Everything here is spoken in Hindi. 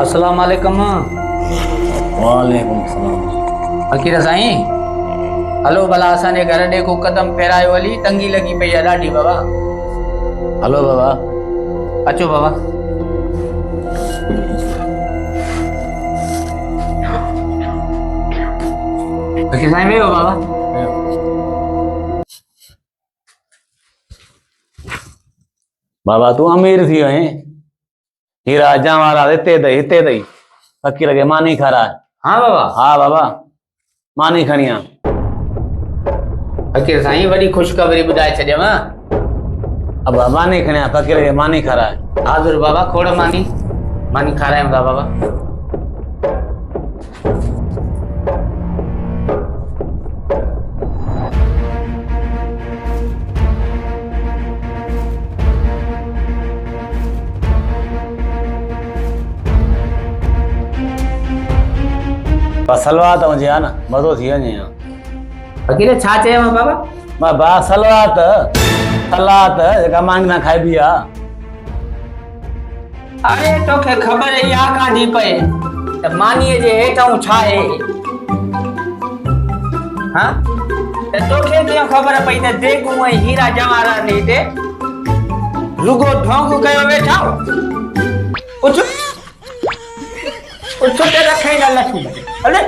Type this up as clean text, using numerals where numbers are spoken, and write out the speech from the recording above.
अस्सलाम वालेकुम। वालेकुम सलाम। फकीर साईं हलो भला असांजे घर ॾे को कदम फेरायो हली, तंगी लगी पई आहे ॾाढी बाबा। हलो बाबा। अचो बाबा। फकीर साईं वेहो बाबा। बाबा तू अमीर थी वहीं, हीरा जवाहरात हिते अथई फकीर खे मानी खाराए। हाँ बाबा। हाँ बाबा, मानी खणी आ। फकीर साईं वॾी ख़ुशख़बरी ॿुधाए छॾियव। अब मानी खणी आ, फकीर खे मानी खाराए। हाज़ुर बाबा, खोड़ मानी मानी खारायूं था बाबा। बस सलवात हुजे हा न, मज़ो थी वञे हा। फकीर छा चयव बाबा? बाबा सलवात सलात जेका मानी ना खाइबी आ। अरे तोखे ख़बर ई आ कांधी पए त मानीअ जे हेठां छा आहे? हाँ त तोखे कीअं ख़बर पई त देगूं ऐं हीरा जवाहरात हिते रुगो ढोंग कयो वेठा? उछ उछ ते रखे न लखी हले।